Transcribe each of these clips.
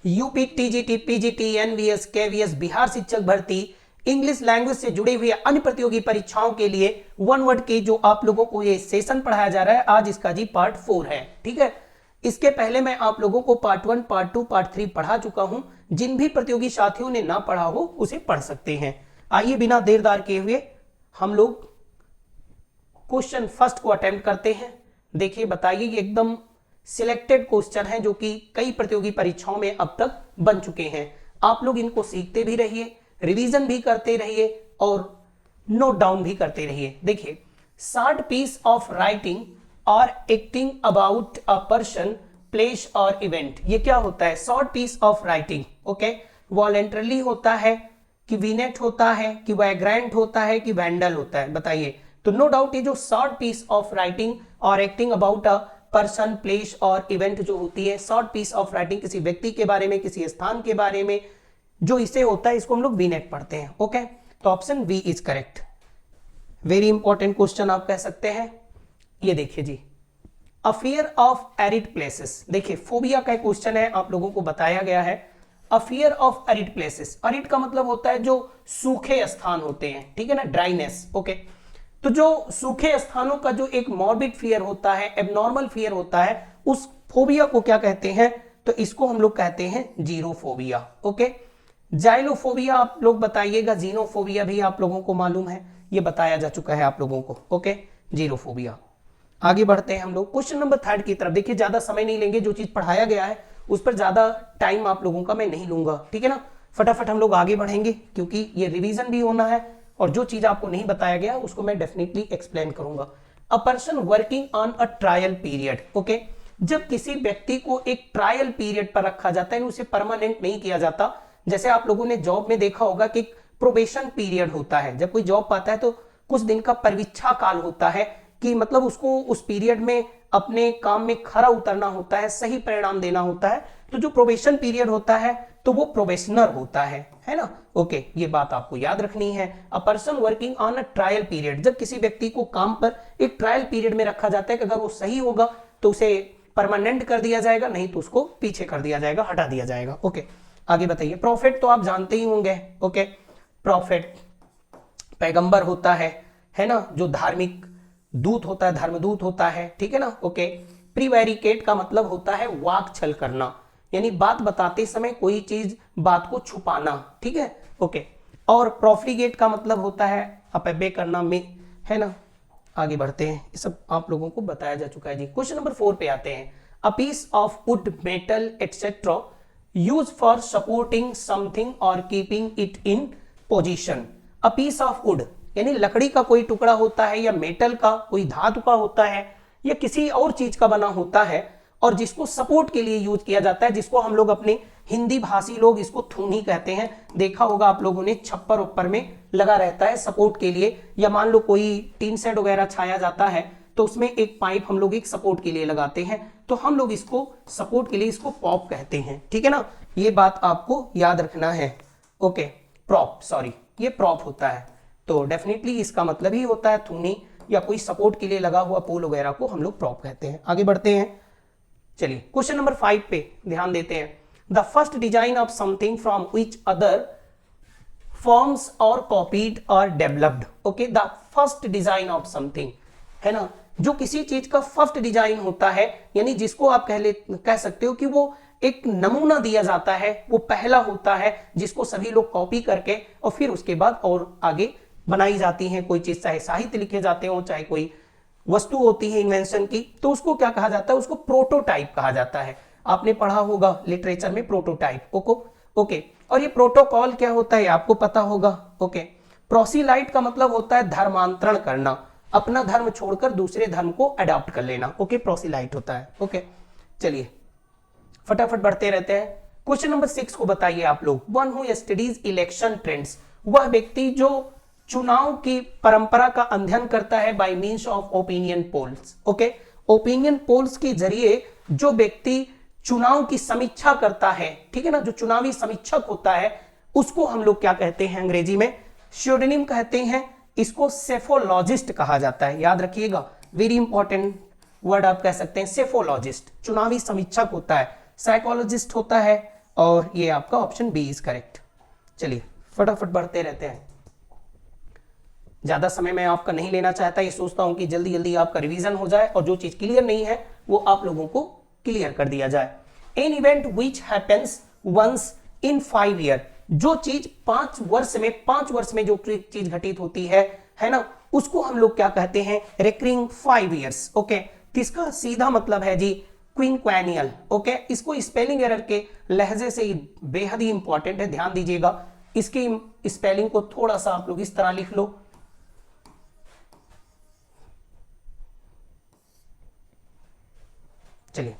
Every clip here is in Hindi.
UP, TGT, PGT, NVS, KVS, Bihar शिक्षक भर्ती, इंग्लिश लैंग्वेज से जुड़ी हुई अन्य प्रतियोगी परीक्षाओं के लिए वन वर्ड के जो आप लोगों को ये सेशन पढ़ाया जा रहा है, आज इसका जी पार्ट 4 है। ठीक है, इसके पहले मैं आप लोगों को पार्ट 1, पार्ट 2, पार्ट 3 पढ़ा चुका हूं। जिन भी प्रतियोगी साथियों ने ना पढ़ा हो उसे पढ़ सकते हैं। आइए बिना देर दार किए हुए हम लोग क्वेश्चन फर्स्ट को अटेम्प्ट करते हैं। देखिए, बताइए, ये एकदम सिलेक्टेड क्वेश्चन है जो कि कई प्रतियोगी परीक्षाओं में अब तक बन चुके हैं। आप लोग इनको सीखते भी रहिए, रिवीजन भी करते रहिए और नोट डाउन भी करते रहिए। देखिए, शॉर्ट पीस ऑफ राइटिंग और acting about a person, place और इवेंट, ये क्या होता है? Short piece of writing, okay, voluntarily होता है कि वीनेट होता है कि वैग्रेंट होता है कि वैंडल होता है? बताइए। तो नो डाउट ये जो शॉर्ट पीस ऑफ राइटिंग और acting about a person, place और इवेंट जो होती है, शॉर्ट पीस ऑफ राइटिंग किसी व्यक्ति के बारे में, किसी स्थान के बारे में जो इसे होता है, इसको हम लोग वीनेट पढ़ते हैं। ओके, तो option B is correct. Very important question आप कह सकते हैं। ये देखिए जी, a fear of arid places. देखिए, फोबिया का क्वेश्चन है, आप लोगों को बताया गया है। A fear of arid places, arid का मतलब होता है जो सूखे स्थान होते हैं, ठीक है ना, ड्राइनेस। ओके, तो जो सूखे स्थानों का जो एक मॉर्बिड फियर होता है, एबनॉर्मल फियर होता है, उस फोबिया को क्या कहते हैं? तो इसको हम लोग कहते हैं जीरोफोबिया। ओके, जाइलोफोबिया आप लोग बताइएगा, जीनोफोबिया भी आप लोगों को मालूम है, ये बताया जा चुका है आप लोगों को। ओके, जीरोफोबिया। आगे बढ़ते हैं हम लोग क्वेश्चन नंबर 3 की तरफ। देखिए, ज्यादा समय नहीं लेंगे, जो चीज पढ़ाया गया है उस पर ज्यादा टाइम आप लोगों का मैं नहीं लूंगा, ठीक है ना। फटाफट हम लोग आगे बढ़ेंगे क्योंकि ये रिवीजन भी होना है और जो चीज आपको नहीं बताया गया उसको मैं डेफिनेटली एक्सप्लेन करूंगा। A person working on a trial period, okay, जब किसी व्यक्ति को एक ट्रायल पीरियड पर रखा जाता है, उसे परमानेंट नहीं किया जाता। जैसे आप लोगों ने जॉब में देखा होगा कि प्रोबेशन पीरियड होता है, जब कोई जॉब पाता है तो कुछ दिन का परीक्षा काल होता है कि मतलब उसको उस पीरियड में अपने काम में खरा उतरना होता है, सही परिणाम देना होता है। तो जो प्रोबेशन पीरियड होता है तो वो प्रोबेशनर होता है ना। ओके, ये बात आपको याद रखनी है। A person working on a trial period, जब किसी व्यक्ति को काम पर एक ट्रायल पीरियड में रखा जाता है कि अगर वो सही होगा तो उसे परमानेंट कर दिया जाएगा, नहीं तो उसको पीछे कर दिया जाएगा, हटा दिया जाएगा। ओके, आगे बताइए। प्रॉफिट तो आप जानते ही होंगे। ओके, प्रॉफिट पैगंबर होता है ना, जो धार्मिक दूत होता है, धर्मदूत होता है, ठीक है ना। ओके, प्रीवैरिकेट का मतलब होता है वाक छल करना, यानी बात बताते समय कोई चीज बात को छुपाना, ठीक है। ओके, और प्रोफ्लिगेट का मतलब होता है अपव्यय करना में, है ना। आगे बढ़ते हैं, ये सब आप लोगों को बताया जा चुका है जी। क्वेश्चन नंबर 4 पे आते हैं। A piece of wood, metal etcetera use for supporting something और keeping it in position. A piece of wood यानी लकड़ी का कोई टुकड़ा होता है या मेटल का, कोई धातु का होता है या किसी और चीज का बना होता है और जिसको सपोर्ट के लिए यूज किया जाता है, जिसको हम लोग अपने हिंदी भाषी लोग इसको थूनी कहते हैं। देखा होगा आप लोगों ने, छप्पर ऊपर में लगा रहता है सपोर्ट के लिए, या मान लो कोई टीन शेड वगैरह छाया जाता है तो उसमें एक पाइप हम लोग एक सपोर्ट के लिए लगाते हैं, तो हम लोग इसको सपोर्ट के लिए इसको पॉप कहते हैं, ठीक है ना। ये बात आपको याद रखना है। ओके, प्रॉप, सॉरी, ये प्रॉप होता है, तो डेफिनेटली इसका मतलब ही होता है थूनी या कोई सपोर्ट के लिए लगा हुआ पोल वगैरह को हम लोग प्रॉप कहते हैं। आगे बढ़ते हैं, चलिए क्वेश्चन नंबर 5 पे ध्यान देते हैं। The first design of something from which other forms और कॉपीड और developed. Okay, the first design of something, है ना, जो किसी चीज का फर्स्ट डिजाइन होता है, यानी जिसको आप कह सकते हो कि वो एक नमूना दिया जाता है, वो पहला होता है जिसको सभी लोग कॉपी करके और फिर उसके बाद और आगे बनाई जाती है कोई चीज, चाहे साहित्य लिखे जाते हो, चाहे कोई वस्तु होती है इन्वेंशन की, तो उसको क्या कहा जाता है? उसको प्रोटोटाइप कहा जाता है। आपने पढ़ा होगा लिटरेचर में प्रोटोटाइप। ओके, और ये प्रोटोकॉल क्या होता है आपको पता होगा। ओके, प्रोसिलाइट का मतलब होता है धर्मांतरण करना, अपना धर्म छोड़कर दूसरे धर्म को अडॉप्ट कर लेना। ओके, प्रोसिलाइट होता है। ओके, चलिए फटाफट बढ़ते रहते हैं। क्वेश्चन नंबर 6 को बताइए आप लोग। One who studies election trends, वह व्यक्ति जो चुनाव की परंपरा का अध्ययन करता है by means of opinion polls. Okay, opinion polls के जरिए जो व्यक्ति चुनाव की समीक्षा करता है, ठीक है ना, जो चुनावी समीक्षक होता है, उसको हम लोग क्या कहते हैं? अंग्रेजी में स्यूडोनिम कहते हैं, इसको सेफोलॉजिस्ट कहा जाता है। याद रखिएगा, वेरी इंपॉर्टेंट वर्ड आप कह सकते हैं, सेफोलॉजिस्ट। चुनावी समीक्षक होता है, साइकोलॉजिस्ट होता है और ये आपका ऑप्शन बी इज करेक्ट। चलिए फटाफट बढ़ते रहते हैं, ज्यादा समय मैं आपका नहीं लेना चाहता, ये सोचता हूं कि जल्दी जल्दी आपका रिवीजन हो जाए और जो चीज क्लियर नहीं है वो आप लोगों को क्लियर कर दिया जाए। An event which happens once in 5 year, जो चीज 5 वर्ष में जो चीज घटित होती है ना, उसको हम लोग क्या कहते हैं, रिकरिंग 5 ईयर्स। ओके, इसका सीधा मतलब है जी क्विंक्वेनियल। ओके, इसको स्पेलिंग एरर के लहजे से ही बेहद ही इंपॉर्टेंट है, ध्यान दीजिएगा। इसकी स्पेलिंग को थोड़ा सा आप लोग इस तरह लिख लो, चलिए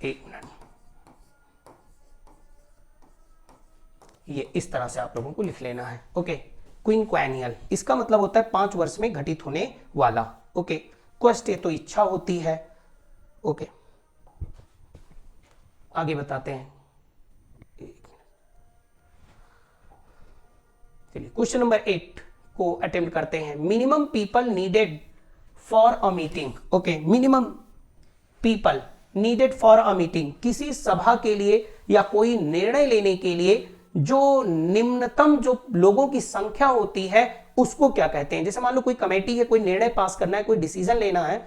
एक मिनट, ये इस तरह से आप लोगों को लिख लेना है। ओके, क्विंक्वेनियल इसका मतलब होता है 5 वर्ष में घटित होने वाला। ओके, क्वेस्ट तो इच्छा होती है। ओके, आगे बताते हैं। चलिए क्वेश्चन नंबर 8 को अटेम्प्ट करते हैं। Minimum people needed for a meeting. Okay, minimum people needed for a meeting, किसी सभा के लिए या कोई निर्णय लेने के लिए जो निम्नतम जो लोगों की संख्या होती है उसको क्या कहते हैं। जैसे मान लो कोई कमेटी है, कोई निर्णय पास करना है, कोई डिसीजन लेना है,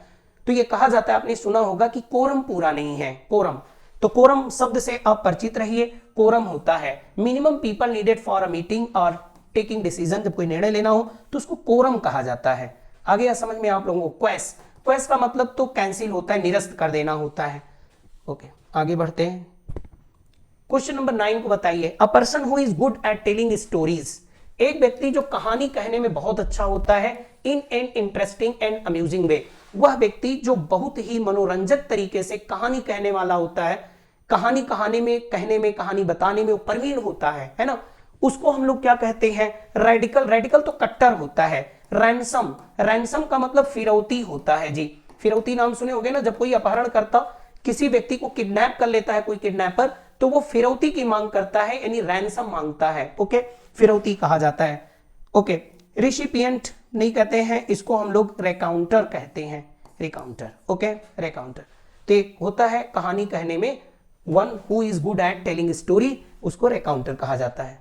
तो ये कहा जाता है, आपने सुना होगा कि कोरम पूरा नहीं है। कोरम, तो कोरम शब्द से आप परिचित रहिए। कोरम होता है minimum people needed for a meeting और टेकिंग डिसीजन, जब कोई निर्णय लेना हो तो उसको कोरम कहा जाता है। आगे या समझ में आप लोगों को क्वेस, क्वेस का मतलब तो कैंसिल होता है, निरस्त कर देना होता है। ओके, आगे बढ़ते हैं। क्वेश्चन नंबर 9 को बताइए। A person who is good at telling stories, एक व्यक्ति जो कहानी कहने में बहुत अच्छा होता है, in an interesting and amusing way, वह व्यक्ति जो बहुत ही मनोरंजक तरीके से कहानी कहने वाला होता है, कहानी कहने में कहानी बताने में वो प्रवीण होता है ना, उसको हम लोग क्या कहते हैं, रेडिकल। रेडिकल तो कट्टर होता है। रैंसम, रैंसम का मतलब फिरौती होता है जी। फिरौती नाम सुने होंगे ना, जब कोई अपहरणकर्ता किसी व्यक्ति को किडनैप कर लेता है, कोई किडनैपर, तो वो फिरौती की मांग करता है, यानी रैंसम मांगता है। ओके, फिरौती कहा जाता है। ओके, रिसिपिएंट नहीं कहते हैं, इसको हम लोग रेकाउंटर कहते हैं, रिकाउंटर। ओके, रेकाउंटर तो एक होता है कहानी कहने में, one who is good at telling story, उसको रेकाउंटर कहा जाता है।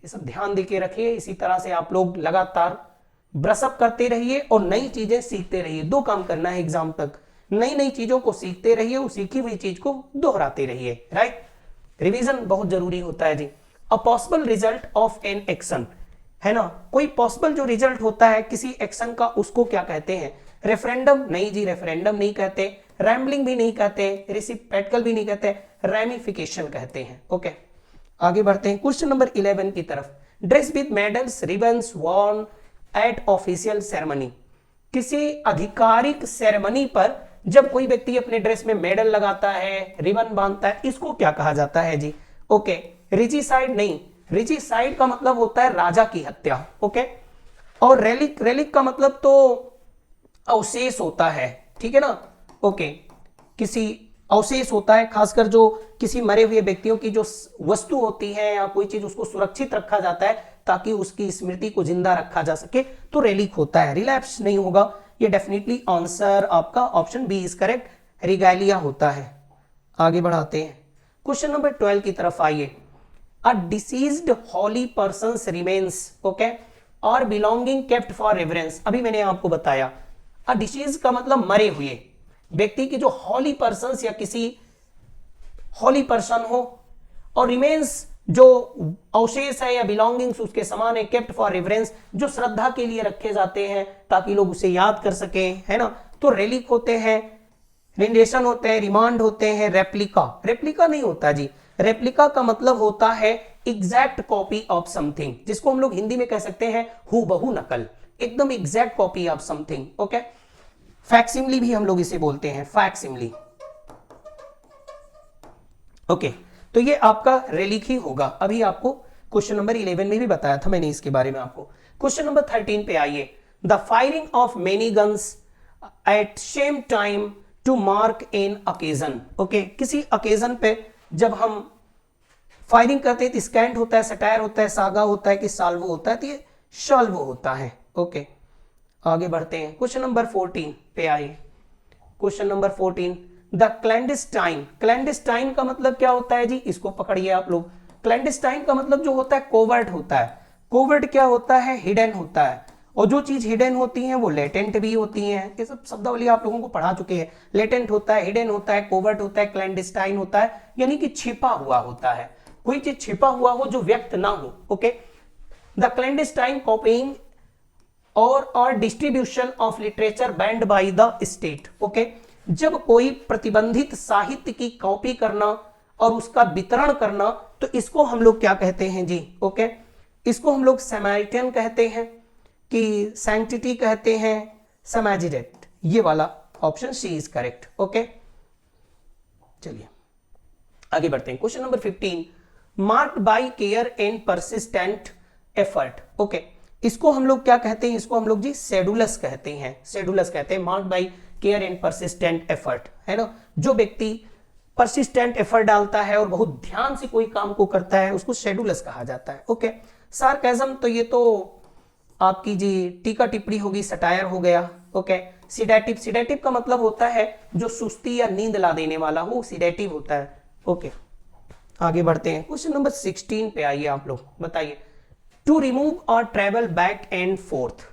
ये सब ध्यान देके रखिए। इसी तरह से आप लोग लगातार ब्रशअप करते रहिए और नई चीजें सीखते रहिए। 2 काम करना है एग्जाम तक, नई नई चीजों को सीखते रहिए और सीखी हुई चीज को दोहराते रहिए। राइट, रिवीजन बहुत जरूरी होता है जी। A possible result of an action, है ना, कोई पॉसिबल जो रिजल्ट होता है किसी एक्शन का, उसको क्या कहते हैं, रेफरेंडम नहीं जी, रेफरेंडम नहीं कहते, रैम्बलिंग भी नहीं कहते, रेसिप्रोकल भी नहीं कहते, रैमिफिकेशन कहते हैं। ओके, आगे बढ़ते हैं क्वेश्चन नंबर 11 की तरफ। Dress with medals ribbons worn at official ceremony, किसी आधिकारिक सेरेमनी पर जब कोई व्यक्ति अपने ड्रेस में मेडल लगाता है, रिबन बांधता है, इसको क्या कहा जाता है जी। ओके, रिजिसाइड नहीं, रिजिसाइड का मतलब होता है राजा की हत्या। ओके, और रेलिक, रेलिक का मतलब तो अवशेष होता है, ठीक है ना। ओके, किसी अवशेष होता है, खासकर जो किसी मरे हुए व्यक्तियों की जो वस्तु होती है या कोई चीज, उसको सुरक्षित रखा जाता है ताकि उसकी स्मृति को जिंदा रखा जा सके, तो रेलिक होता है। रिलैप्स नहीं होगा, ये डेफिनेटली आंसर आपका ऑप्शन बी इज करेक्ट, रिगैलिया होता है। आगे बढ़ाते हैं क्वेश्चन नंबर 12 की तरफ आइए। अ डिसीज्ड हॉली पर्सन्स रिमेन्स, ओके, और बिलोंगिंग केप्ट फॉर रेवरेंस, अभी मैंने आपको बताया। अ डिसीज का मतलब मरे हुए व्यक्ति की जो हॉली पर्सन्स या किसी हॉली पर्सन हो, और रिमेन्स जो अवशेष है या बिलोंगिंग्स उसके समान है, केप्ट फॉर रेवरेंस जो श्रद्धा के लिए रखे जाते हैं ताकि लोग उसे याद कर सके, है ना, तो रेलिक होते हैं, रिंडेशन होते हैं, रिमांड होते हैं, रेप्लिका, रेप्लिका नहीं होता जी। रेप्लिका का मतलब होता है एग्जैक्ट कॉपी ऑफ समथिंग, जिसको हम लोग हिंदी में कह सकते हैं हूबहू नकल, एकदम exact copy of something. Okay, facsimile भी हम लोग इसे बोलते हैं, फैक्सिमली। ओके, तो ये आपका रेलिक ही होगा। अभी आपको क्वेश्चन नंबर 11 में भी बताया था मैंने इसके बारे में आपको। क्वेश्चन नंबर 13 पे आइए। The firing of many guns at same time to mark an occasion, okay, किसी अकेजन पे जब हम फायरिंग करते हैं तो स्कैंट होता है, सटायर होता है, सागा होता है कि साल्वो होता है, तो ये शाल्वो होता है। ओके, आगे बढ़ते हैं क्वेश्चन नंबर 14 पे आइए। Question number 14, the clandestine, clandestine का मतलब क्या होता है जी, इसको पकड़िए आप लोग। क्लैंडस्टाइन का मतलब जो होता है कोवर्ट होता है। कोवर्ट क्या होता है, हिडन होता है। और जो चीज हिडन होती है वो लेटेंट भी होती है। ये सब शब्दावली आप लोगों को पढ़ा चुके हैं। लेटेंट होता है, हिडन होता है, कोवर्ट होता है, क्लैंडस्टाइन होता है, यानी कि छिपा हुआ होता है। कोई चीज छिपा हुआ हो जो व्यक्त ना हो। ओके, द क्लैंडस्टाइन कॉपीइंग और distribution of literature band by the state. Okay, जब कोई प्रतिबंधित साहित्य की कॉपी करना और उसका वितरण करना, तो इसको हम लोग क्या कहते हैं जी। ओके, इसको हम लोग सैमरिटन कहते हैं कि सैंक्टिटी कहते हैं, समाजिडेट। ये वाला option C is correct. Okay, चलिए आगे बढ़ते हैं। Question number 15, marked by care and persistent effort. Okay, इसको हम लोग क्या कहते हैं, इसको हम लोग जी शेड्यूलस कहते हैं। शेड्यूलस कहते हैं, marked by care and persistent effort, है ना। जो व्यक्ति परसिस्टेंट एफर्ट डालता है और बहुत ध्यान से कोई काम को करता है, उसको शेड्यूलस कहा जाता है। ओके, सार्केज्म तो ये तो आपकी जी टीका टिप्पणी होगी, सटायर हो गया। ओके, सिडेटिव, सिडेटिव का मतलब होता है जो सुस्ती या नींद ला देने वाला हो, सिडेटिव होता है। ओके, आगे बढ़ते हैं। क्वेश्चन नंबर 16 पे आइए आप लोग, बताइए। टू रिमूव और travel back and forth,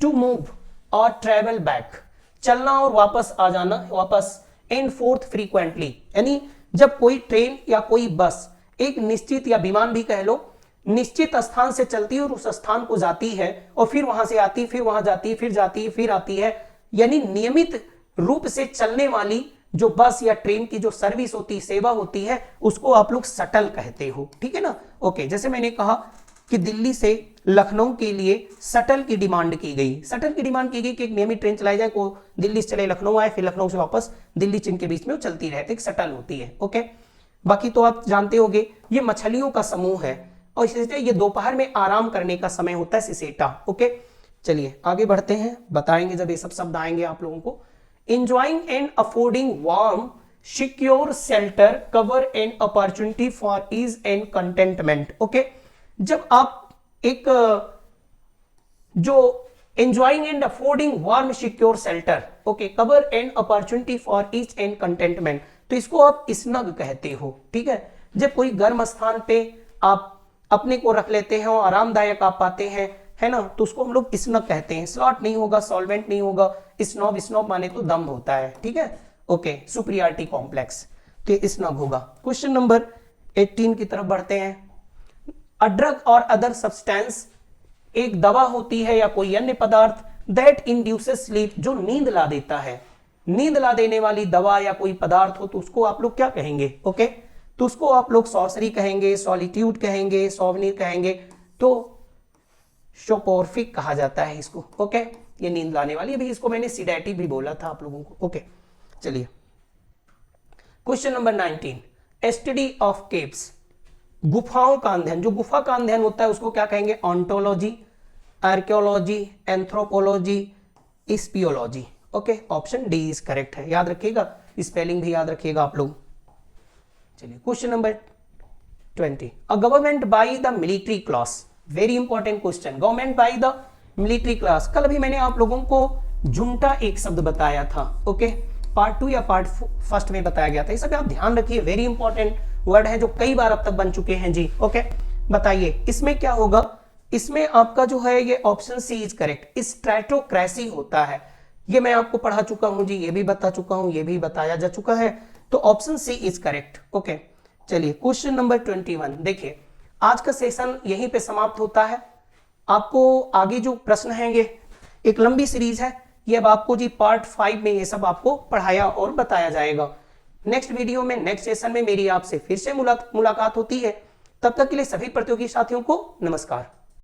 to move और ट्रेवल बैक, चलना और वापस आ जाना, वापस, एंड फोर्थ फ्रीक्वेंटली, यानी जब कोई ट्रेन या कोई बस एक निश्चित या विमान भी कह लो, निश्चित स्थान से चलती है और उस स्थान को जाती है और फिर वहां से आती, फिर वहां जाती, फिर जाती, फिर आती है, यानी नियमित रूप से चलने वाली जो बस या ट्रेन की जो सर्विस होती, सेवा होती है, उसको आप लोग शटल कहते हो। ठीक है ना। ओके, जैसे मैंने कहा कि दिल्ली से लखनऊ के लिए शटल की डिमांड की गई। शटल की डिमांड की गई कि एक नियमित ट्रेन चलाई जाए, को दिल्ली से चले लखनऊ आए, फिर लखनऊ से वापस दिल्ली चीन के बीच में वो चलती रहती, एक शटल होती है। ओके, बाकी तो आप जानते होंगे ये मछलियों का समूह है और इसलिए ये दोपहर में आराम करने का समय होता है, सिसेटा। ओके, चलिए आगे बढ़ते हैं, बताएंगे जब ये सब शब्द आएंगे आप लोगों को। Enjoying and affording warm secure shelter cover and opportunity for ease and contentment. Okay, जब आप एक जो enjoying and affording warm secure shelter, okay, cover and opportunity for ease and contentment, तो इसको आप स्नग कहते हो। ठीक है, जब कोई गर्म स्थान पे आप अपने को रख लेते हैं और आरामदायक आप पाते हैं, है ना, तो उसको हम लोग स्नग कहते हैं। स्लॉट नहीं होगा, सॉल्वेंट नहीं होगा, स्नॉब, स्नॉब माने तो दम होता है। ठीक है, ओके, सुपीरियरिटी कॉम्प्लेक्स, तो स्नग होगा। क्वेश्चन नंबर 18 की तरफ बढ़ते हैं। अ ड्रग और अदर सब्सटेंस, एक दवा होती है या कोई अन्य पदार्थ, दैट इंड्यूसेस स्लीप, जो नींद ला देता है। नींद ला देने वाली दवा या कोई पदार्थ हो तो उसको आप लोग क्या कहेंगे। ओके, तो उसको आप लोग सॉर्सरी कहेंगे, सॉलिट्यूड कहेंगे, सोवनीर कहेंगे, तो शोपोर्फिक कहा जाता है इसको। ओके, ये नींद लाने वाली, अभी इसको मैंने सिडेटिव भी बोला था आप लोगों को। ओके, चलिए question number 19, STD of caves, गुफाओं का अध्ययन। जो गुफा का अध्ययन होता है उसको क्या कहेंगे, ontology, archaeology, anthropology, speleology. Okay, option D is correct है, याद रखिएगा, स्पेलिंग भी याद रखिएगा आप लोग। चलिए question number 20, a government by the military class, very important question, government by the military class. कल अभी मैंने आप लोगों को झुंटा एक शब्द बताया था। ओके, पार्ट 2 या पार्ट 1 में बताया गया था, ये सब आप ध्यान रखिए, वेरी इंपॉर्टेंट वर्ड है जो कई बार अब तक बन चुके हैं जी। ओके, बताइए इसमें क्या होगा, इसमें आपका जो है ये ऑप्शन सी इज करेक्ट, स्ट्रैटोक्रेसी होता है। ये मैं आपको पढ़ा चुका हूं जी, ये भी बता चुका हूं, ये भी बताया जा चुका है, तो option C is correct. Okay, चलिए क्वेश्चन नंबर 21, देखिए आज का सेशन यहीं पे समाप्त होता है। आपको आगे जो प्रश्न हैं ये एक लंबी सीरीज है, ये अब आपको जी पार्ट 5 में ये सब आपको पढ़ाया और बताया जाएगा। नेक्स्ट वीडियो में, नेक्स्ट सेशन में मेरी आपसे फिर से मुलाकात होती है। तब तक के लिए सभी प्रतियोगी साथियों को नमस्कार।